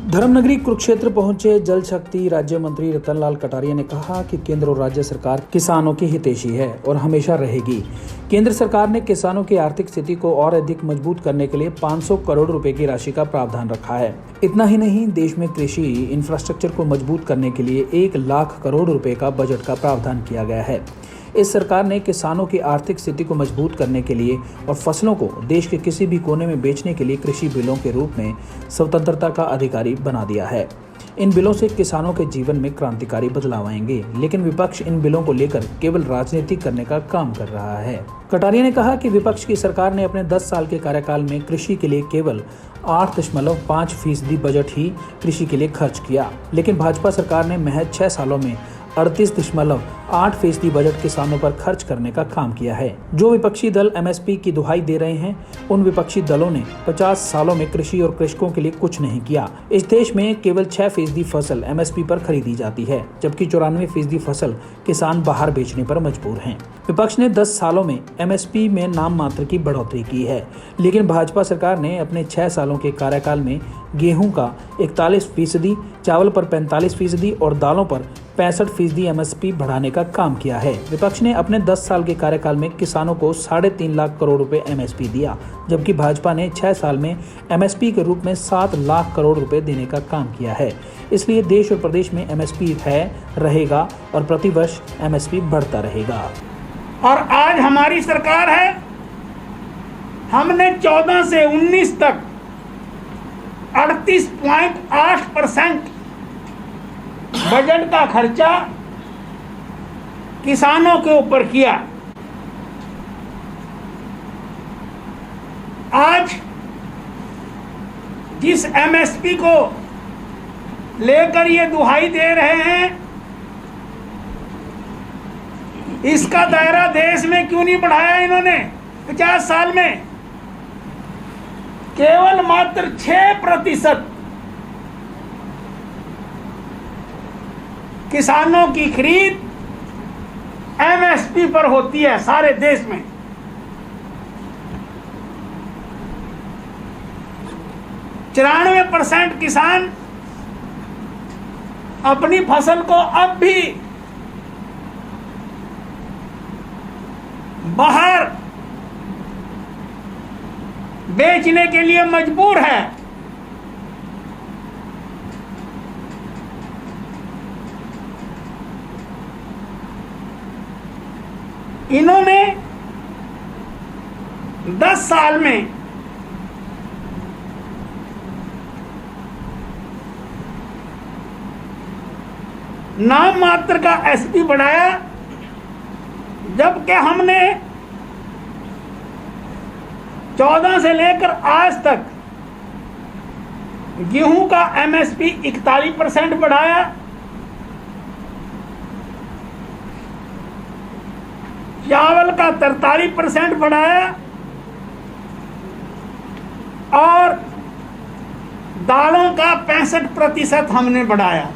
धर्मनगरी कुरुक्षेत्र पहुंचे जल शक्ति राज्य मंत्री रतनलाल कटारिया ने कहा कि केंद्र और राज्य सरकार किसानों की हितैषी है और हमेशा रहेगी। केंद्र सरकार ने किसानों की आर्थिक स्थिति को और अधिक मजबूत करने के लिए 500 करोड़ रुपए की राशि का प्रावधान रखा है। इतना ही नहीं, देश में कृषि इंफ्रास्ट्रक्चर को मजबूत करने के लिए 1 लाख करोड़ रुपए का बजट का प्रावधान किया गया है। इस सरकार ने किसानों की आर्थिक स्थिति को मजबूत करने के लिए और फसलों को देश के किसी भी कोने में बेचने के लिए कृषि बिलों के रूप में स्वतंत्रता का अधिकारी बना दिया है। इन बिलों से किसानों के जीवन में क्रांतिकारी बदलाव आएंगे, लेकिन विपक्ष इन बिलों को लेकर केवल राजनीति करने का काम कर रहा है। कटारिया ने कहा कि विपक्ष की सरकार ने अपने 10 साल के कार्यकाल में कृषि के लिए केवल 8.5% बजट ही कृषि के लिए खर्च किया, लेकिन भाजपा सरकार ने महज 6 सालों में 38.8% बजट किसानों पर खर्च करने का काम किया है। जो विपक्षी दल एमएसपी की दुहाई दे रहे हैं, उन विपक्षी दलों ने 50 सालों में कृषि और कृषकों के लिए कुछ नहीं किया। इस देश में केवल 6% फसल एमएसपी पर खरीदी जाती है, जबकि 94% फसल किसान बाहर बेचने पर मजबूर हैं। विपक्ष ने 10 सालों में एमएसपी में नाम मात्र की बढ़ोतरी की है, लेकिन भाजपा सरकार ने अपने 6 सालों के कार्यकाल में गेहूं का 41%, चावल पर 45% और दालों पर 65% एमएसपी बढ़ाने का काम किया है। विपक्ष ने अपने 10 साल के कार्यकाल में किसानों को 3.5 लाख करोड़ रुपए एमएसपी दिया, जबकि भाजपा ने 6 साल में एमएसपी के रूप में 7 लाख करोड़ रुपए देने का काम किया है। इसलिए देश और प्रदेश में एमएसपी है, रहेगा और प्रतिवर्ष एमएसपी बढ़ता रहेगा। और आज हमारी सरकार है, हमने 14 से 19 तक 38.8% बजट का खर्चा किसानों के ऊपर किया। आज जिस एमएसपी को लेकर ये दुहाई दे रहे हैं, इसका दायरा देश में क्यों नहीं बढ़ाया इन्होंने? 50 साल में केवल मात्र 6% किसानों की खरीद एमएसपी पर होती है सारे देश में। 94% किसान अपनी फसल को अब भी बाहर बेचने के लिए मजबूर है। इन्होंने 10 साल में नाम मात्र का एसपी बढ़ाया, जबकि हमने 14 से लेकर आज तक गेहूं का एमएसपी 41% बढ़ाया, चावल का 43% बढ़ाया और दालों का 65% हमने बढ़ाया।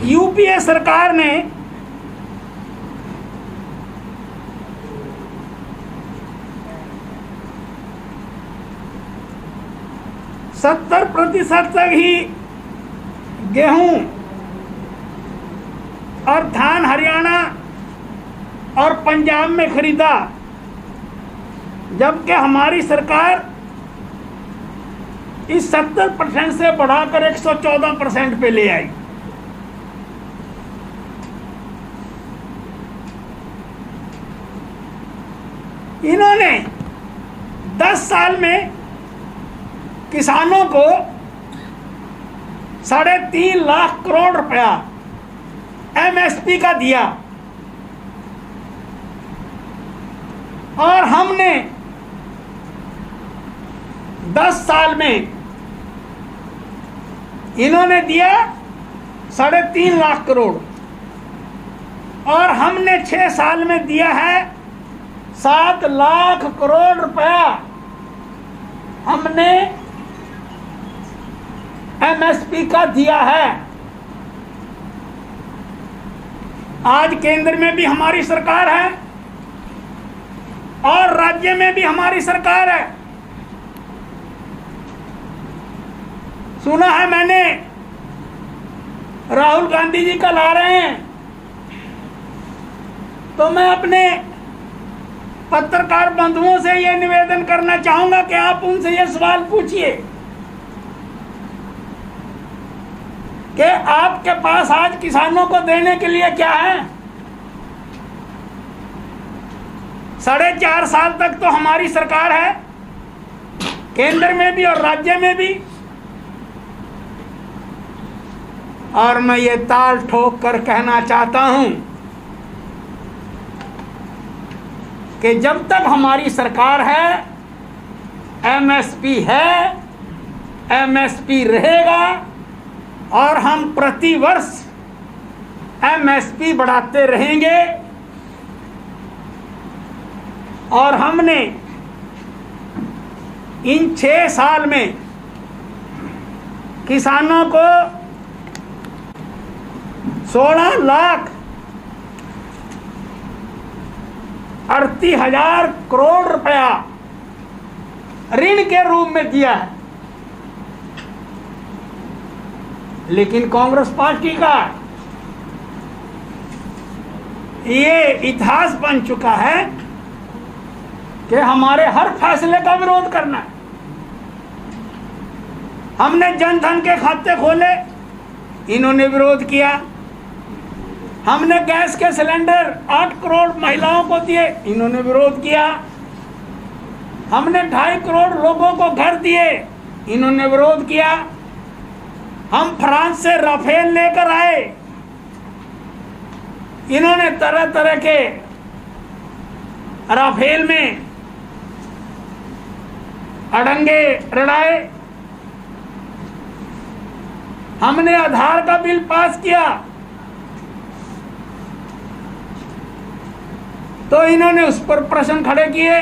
यूपीए सरकार ने %70 तक ही गेहूं और धान हरियाणा और पंजाब में खरीदा, जबकि हमारी सरकार इस 70% से बढ़ाकर 114% पे ले आई। इन्होंने 10 साल में किसानों को 3.5 लाख करोड़ रुपया एमएसपी का दिया और हमने 10 साल में इन्होंने दिया 3.5 लाख करोड़ और हमने 6 साल में दिया है 7 लाख करोड़ रुपया हमने एमएसपी का दिया है। आज केंद्र में भी हमारी सरकार है और राज्य में भी हमारी सरकार है। सुना है मैंने राहुल गांधी जी कल आ रहे हैं, तो मैं अपने पत्रकार बंधुओं से यह निवेदन करना चाहूंगा कि आप उनसे यह सवाल पूछिए कि आपके पास आज किसानों को देने के लिए क्या है। 4.5 साल तक तो हमारी सरकार है, केंद्र में भी और राज्य में भी, और मैं ये ताल ठोक कर कहना चाहता हूं कि जब तक हमारी सरकार है, एमएसपी है, एमएसपी रहेगा, और हम प्रति वर्ष एमएसपी बढ़ाते रहेंगे। और हमने इन 6 साल में किसानों को 16,38,000 करोड़ रुपया ऋण के रूप में दिया है। लेकिन कांग्रेस पार्टी का ये इतिहास बन चुका है कि हमारे हर फैसले का विरोध करना है। हमने जनधन के खाते खोले, इन्होंने विरोध किया। हमने गैस के सिलेंडर 8 करोड़ महिलाओं को दिए, इन्होंने विरोध किया। हमने 2.5 करोड़ लोगों को घर दिए, इन्होंने विरोध किया। हम फ्रांस से राफेल लेकर आए, इन्होंने तरह तरह के राफेल में अड़ंगे रड़ाए। हमने आधार का बिल पास किया, तो इन्होंने उस पर प्रश्न खड़े किए।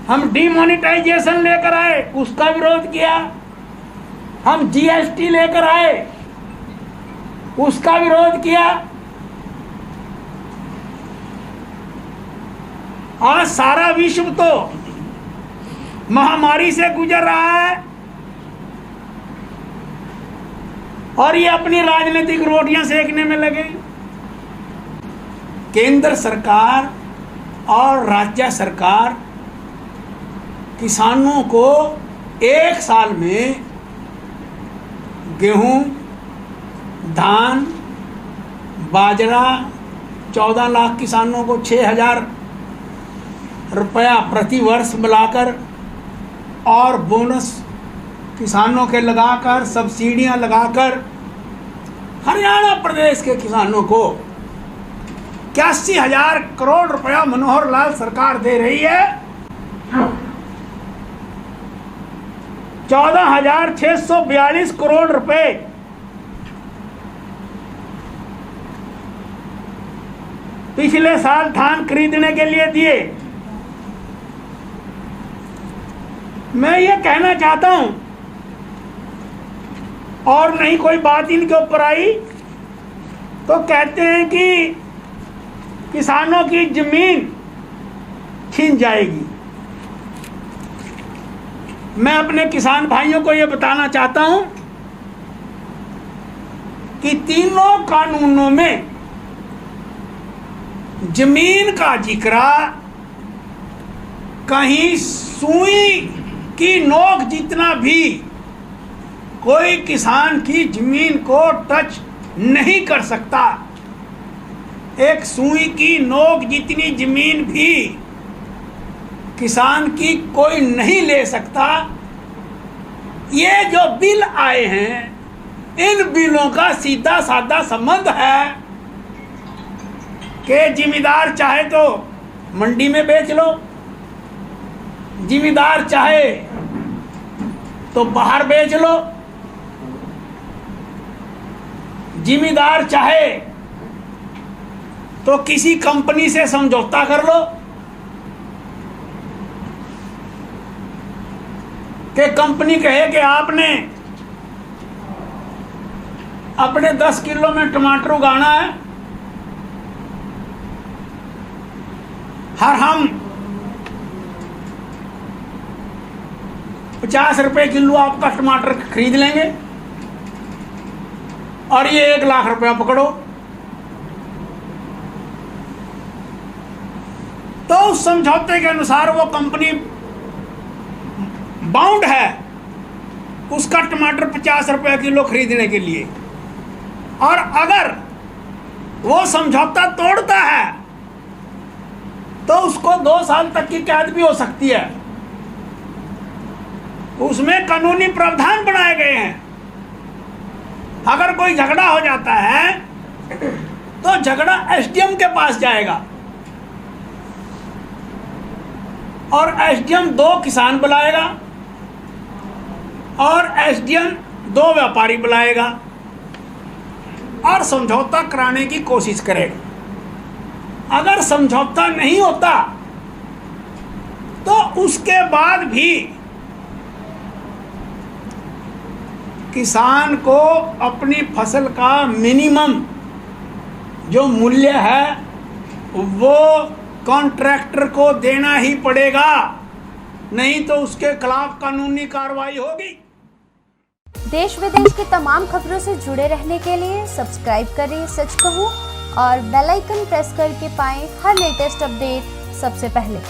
हम डीमोनेटाइजेशन लेकर आए, उसका विरोध किया। हम जीएसटी लेकर आए, उसका विरोध किया। आज सारा विश्व तो महामारी से गुजर रहा है और ये अपनी राजनीतिक रोटियां सेकने में लगे। केंद्र सरकार और राज्य सरकार किसानों को 1 साल में गेहूं, धान, बाजरा 14 लाख किसानों को 6,000 रुपया प्रति वर्ष मिलाकर और बोनस किसानों के लगाकर, सब्सिडियां लगाकर हरियाणा प्रदेश के किसानों को 81,000 करोड़ रुपया मनोहर लाल सरकार दे रही है। 14,642 करोड़ रुपए पिछले साल धान खरीदने के लिए दिए। मैं ये कहना चाहता हूं, और नहीं कोई बात इनके ऊपर आई तो कहते हैं कि किसानों की जमीन छीन जाएगी। मैं अपने किसान भाइयों को ये बताना चाहता हूं कि तीनों कानूनों में जमीन का जिक्र कहीं सुई की नोक जितना भी कोई किसान की जमीन को टच नहीं कर सकता। एक सुई की नोक जितनी जमीन भी किसान की कोई नहीं ले सकता। ये जो बिल आए हैं, इन बिलों का सीधा साधा संबंध है कि जिम्मेदार चाहे तो मंडी में बेच लो, जिम्मेदार चाहे तो बाहर बेच लो, जिम्मेदार चाहे तो किसी कंपनी से समझौता कर लो कि कंपनी कहे कि आपने अपने 10 किलो में टमाटर उगाना है, हम 50 रुपए किलो आपका टमाटर खरीद लेंगे और ये 1 लाख रुपया पकड़ो। तो उस समझौते के अनुसार वो कंपनी बाउंड है उसका टमाटर 50 रुपए किलो खरीदने के लिए। और अगर वो समझौता तोड़ता है तो उसको 2 साल तक की कैद भी हो सकती है। उसमें कानूनी प्रावधान बनाए गए हैं। अगर कोई झगड़ा हो जाता है तो झगड़ा एसडीएम के पास जाएगा और एसडीएम 2 किसान बुलाएगा और एसडीएम 2 व्यापारी बुलाएगा और समझौता कराने की कोशिश करेगा। अगर समझौता नहीं होता तो उसके बाद भी किसान को अपनी फसल का मिनिमम जो मूल्य है वो कॉन्ट्रैक्टर को देना ही पड़ेगा, नहीं तो उसके खिलाफ कानूनी कार्रवाई होगी। देश विदेश की तमाम खबरों से जुड़े रहने के लिए सब्सक्राइब करें सच कहूं और बेल आइकन प्रेस करके पाएं हर लेटेस्ट अपडेट सबसे पहले।